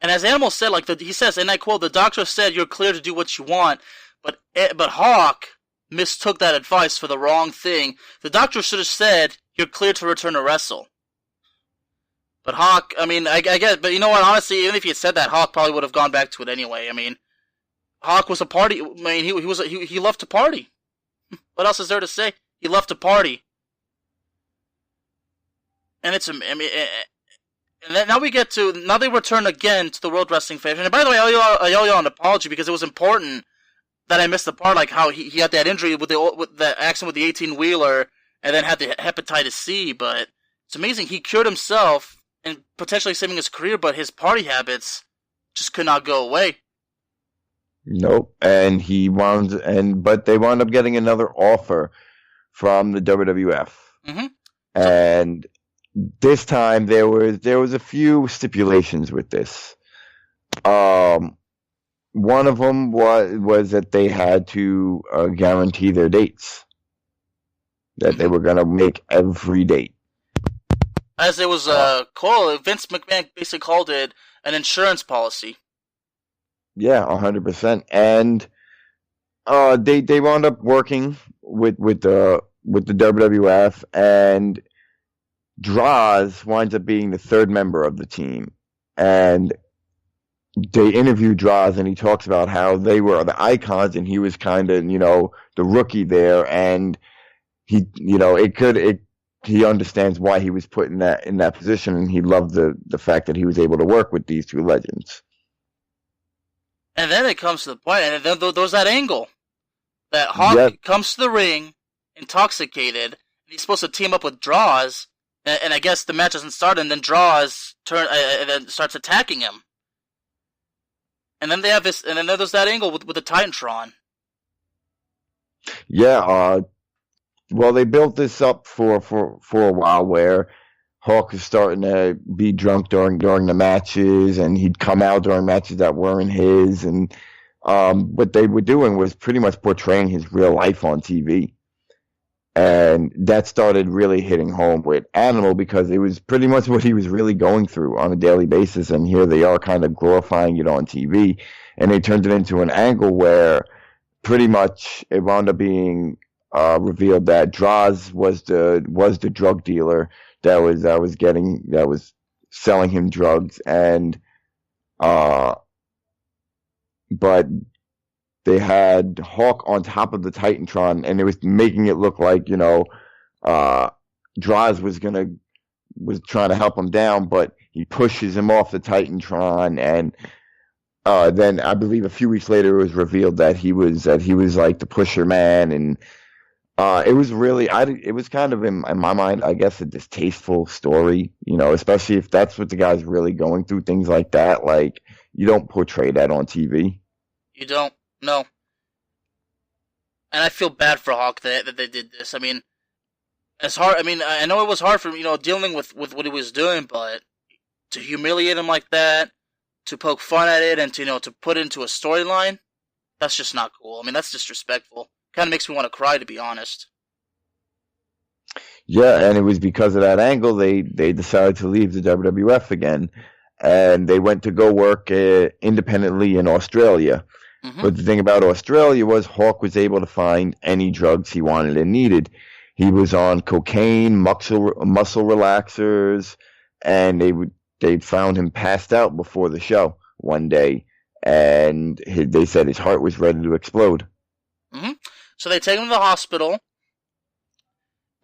And as Animal said, he says, and I quote, "The doctor said you're clear to do what you want, but Hawk mistook that advice for the wrong thing. The doctor should have said you're clear to return to wrestle." But Hawk, I mean, I get, but you know what? Honestly, even if he had said that, Hawk probably would have gone back to it anyway. I mean, Hawk was a party. I mean, he loved to party. What else is there to say? He loved to party, and it's, I mean, and then now they return again to the World Wrestling Federation. And by the way, I owe y'all an apology because it was important that I missed the part, like how he had that injury with the accident with the 18-wheeler, and then had the hepatitis C. But it's amazing he cured himself and potentially saving his career, but his party habits just could not go away. Nope. And but they wound up getting another offer from the WWF. Mm-hmm. And this time there was a few stipulations with this. One of them was that they had to guarantee their dates, that they were going to make every date. As it was called, Vince McMahon basically called it an insurance policy. Yeah, 100%. And they wound up working with the WWF, and Droz winds up being the third member of the team. And they interview Droz, and he talks about how they were the icons, and he was kind of, the rookie there, and he, he understands why he was put in that position, and he loved the fact that he was able to work with these two legends. And then it comes to the point, and then there's that angle that Hawk comes to the ring intoxicated, and he's supposed to team up with Droz, and I guess the match doesn't start, and then Droz then starts attacking him. And then they have this, and then there's that angle with the Titantron. Yeah, well, they built this up for a while, where Hawk was starting to be drunk during the matches, and he'd come out during matches that weren't his, and what they were doing was pretty much portraying his real life on TV. And that started really hitting home with Animal, because it was pretty much what he was really going through on a daily basis, and here they are kind of glorifying it on TV, and they turned it into an angle where pretty much it wound up being revealed that Droz was the drug dealer that was selling him drugs, and but they had Hawk on top of the Titantron, and it was making it look like, Droz was trying to help him down, but he pushes him off the Titantron, and then I believe a few weeks later it was revealed that he was like the pusher man, and it was really, it was kind of in my mind, I guess, a distasteful story, especially if that's what the guy's really going through, things like that. Like, you don't portray that on TV. You don't, no. And I feel bad for Hawk that they did this. I mean, it's hard. I mean, I know it was hard for him, dealing with what he was doing, but to humiliate him like that, to poke fun at it, and to put it into a storyline, that's just not cool. I mean, that's disrespectful. Kind of makes me want to cry, to be honest. Yeah, and it was because of that angle they decided to leave the WWF again, and they went to go work independently in Australia. Mm-hmm. But the thing about Australia was Hawk was able to find any drugs he wanted and needed. He was on cocaine, muscle relaxers, and they found him passed out before the show one day, and they said his heart was ready to explode. Mm-hmm. So they take him to the hospital,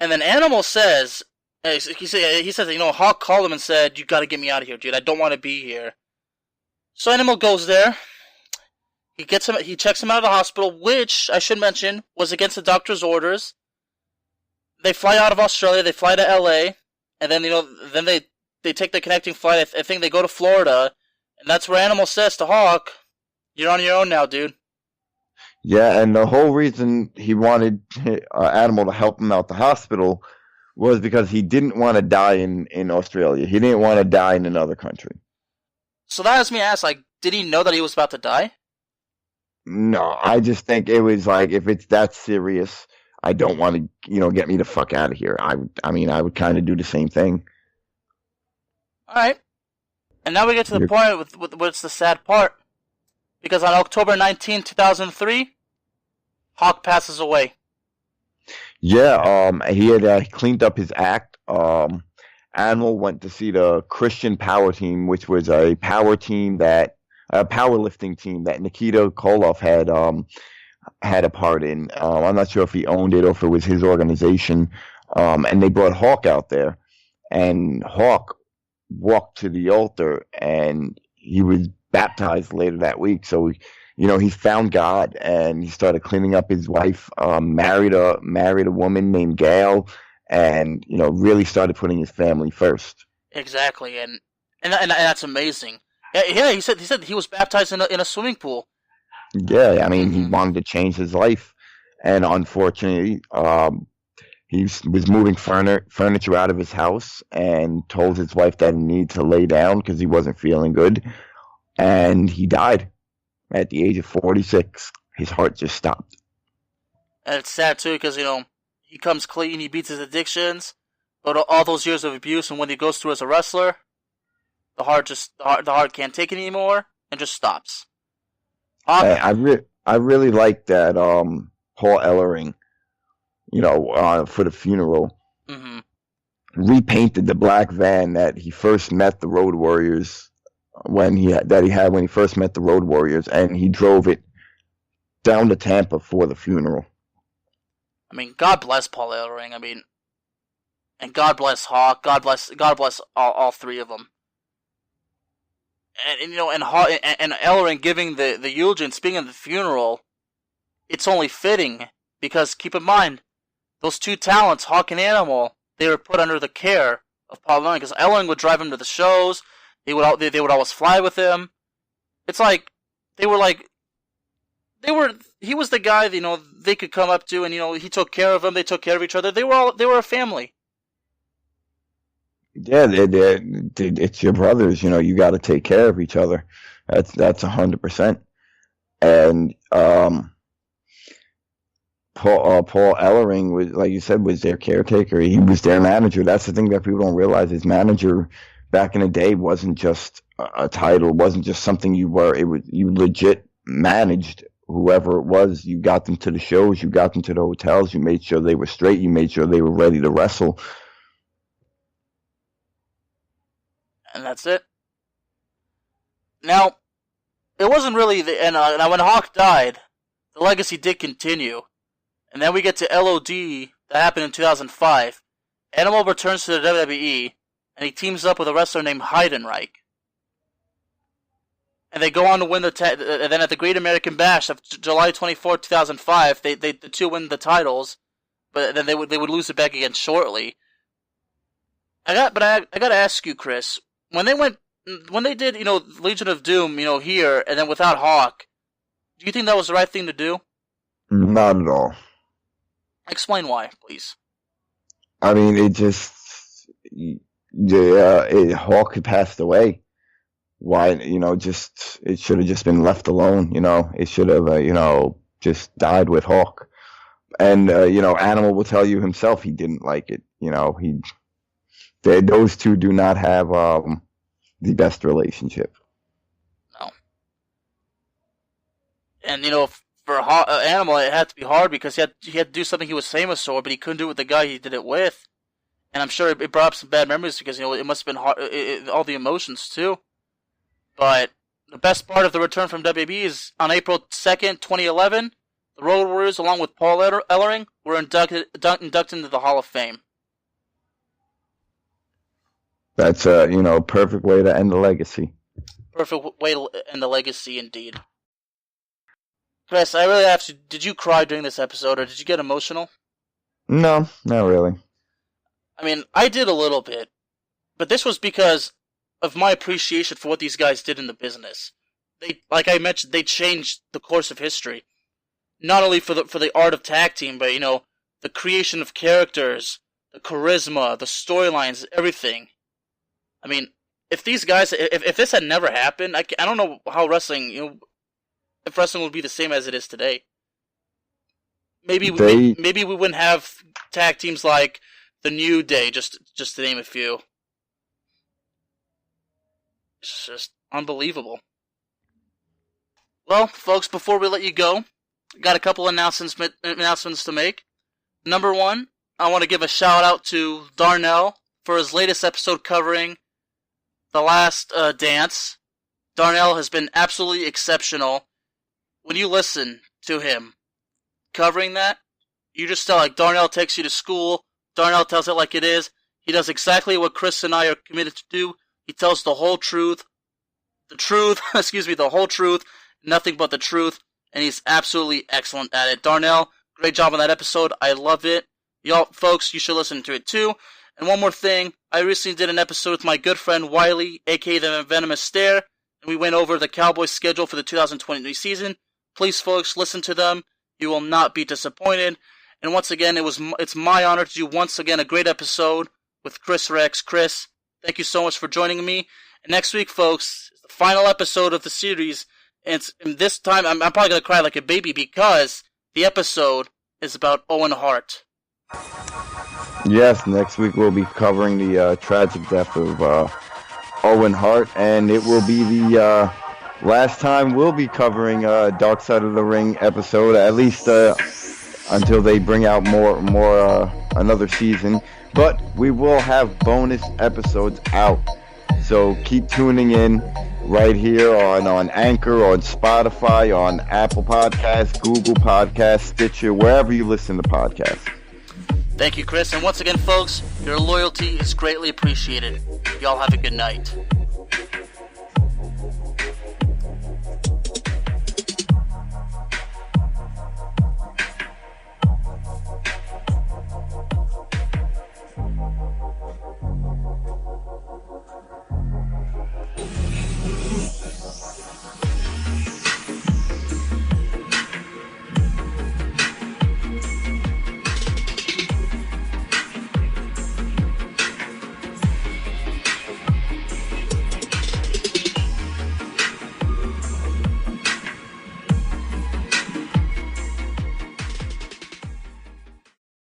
and then Animal says, he says, Hawk called him and said, "You got to get me out of here, dude. I don't want to be here." So Animal goes there. He checks him out of the hospital, which I should mention was against the doctor's orders. They fly out of Australia. They fly to LA, and then then they take the connecting flight. I think they go to Florida, and that's where Animal says to Hawk, "You're on your own now, dude." Yeah, and the whole reason he wanted Animal to help him out the hospital was because he didn't want to die in Australia. He didn't want to die in another country. So that has me ask, like, did he know that he was about to die? No, I just think it was like, if it's that serious, I don't want to, get me the fuck out of here. I would kind of do the same thing. All right. And now we get to the point with what's the sad part. Because on October 19, 2003, Hawk passes away. Yeah, he had cleaned up his act. Animal went to see the Christian Power Team, which was a powerlifting team that Nikita Koloff had a part in. I'm not sure if he owned it or if it was his organization. And they brought Hawk out there, and Hawk walked to the altar, and he was baptized later that week. So, he found God, and he started cleaning up his wife, married a woman named Gail, and, really started putting his family first. Exactly, and that's amazing. Yeah, he said he was baptized in a swimming pool. Yeah, I mean, he wanted to change his life, and unfortunately, he was moving furniture out of his house and told his wife that he needed to lay down because he wasn't feeling good, and he died at the age of 46. His heart just stopped. And it's sad too because he comes clean, he beats his addictions, but all those years of abuse, and when he goes through as a wrestler, the heart can't take it anymore and just stops. I really like that Paul Ellering, for the funeral, repainted the black van that he first met the Road Warriors when he first met the Road Warriors, and he drove it down to Tampa for the funeral. I mean, God bless Paul Ellering. I mean, and God bless Hawk. God bless all three of them. And Ellering giving the eulogy and speaking at the funeral, it's only fitting because keep in mind, those two talents, Hawk and Animal, they were put under the care of Paul Ellering because Ellering would drive him to the shows. They would always fly with him. It's like he was the guy they could come up to, and he took care of them. They took care of each other. They were a family. Yeah, it's your brothers. You got to take care of each other. That's 100%. And Paul Ellering was, like you said, was their caretaker. He was their manager. That's the thing that people don't realize. His manager back in the day wasn't just a title. It wasn't just something you were. You legit managed whoever it was. You got them to the shows. You got them to the hotels. You made sure they were straight. You made sure they were ready to wrestle. And that's it. Now, it wasn't really now when Hawk died, the legacy did continue. And then we get to LOD, that happened in 2005. Animal returns to the WWE, and he teams up with a wrestler named Heidenreich. And they go on to win and then at the Great American Bash of July 24, 2005, the two win the titles, but then they would lose it back again shortly. I got to ask you, Chris, when they did, Legion of Doom, here, and then without Hawk, do you think that was the right thing to do? Not at all. Explain why, please. I mean, it just, Hawk had passed away. Why, it should have just been left alone, It should have, just died with Hawk. And, Animal will tell you himself he didn't like it. Those two do not have the best relationship. No. And, for Animal, it had to be hard because he had to do something he was famous for, but he couldn't do it with the guy he did it with. And I'm sure it brought up some bad memories because, it must have been hard, all the emotions, too. But the best part of the return from WB is on April 2nd, 2011, the Road Warriors, along with Paul Ellering, were inducted into the Hall of Fame. That's a, perfect way to end the legacy. Perfect way to end the legacy, indeed. Chris, I really have to... Did you cry during this episode, or did you get emotional? No, not really. I mean, I did a little bit, but this was because of my appreciation for what these guys did in the business. They, like I mentioned, they changed the course of history. Not only for the art of tag team, but, the creation of characters, the charisma, the storylines, everything. I mean, if these guys, if this had never happened, I don't know how wrestling, if wrestling would be the same as it is today. Maybe we wouldn't have tag teams like the New Day, just to name a few. It's just unbelievable. Well, folks, before we let you go, got a couple announcements to make. Number one, I want to give a shout out to Darnell for his latest episode covering The Last Dance. Darnell has been absolutely exceptional. When you listen to him covering that, you just tell, like, Darnell takes you to school. Darnell tells it like it is. He does exactly what Kris and I are committed to do. He tells the whole truth. The whole truth, nothing but the truth, and he's absolutely excellent at it. Darnell, great job on that episode. I love it. Y'all, folks, you should listen to it too. And one more thing, I recently did an episode with my good friend Wiley, aka the Venomous Stare, and we went over the Cowboys' schedule for the 2020 season. Please, folks, listen to them. You will not be disappointed. And once again, it's my honor to do once again a great episode with Kris Rex. Kris, thank you so much for joining me. And next week, folks, is the final episode of the series. And this time, I'm probably going to cry like a baby because the episode is about Owen Hart. Yes, next week we'll be covering the tragic death of Owen Hart, and it will be the last time we'll be covering Dark Side of the Ring episode, at least until they bring out more another season. But we will have bonus episodes out, so keep tuning in right here on Anchor, on Spotify, on Apple Podcasts, Google Podcasts, Stitcher, wherever you listen to podcasts. Thank you, Kris. And once again, folks, your loyalty is greatly appreciated. Y'all have a good night.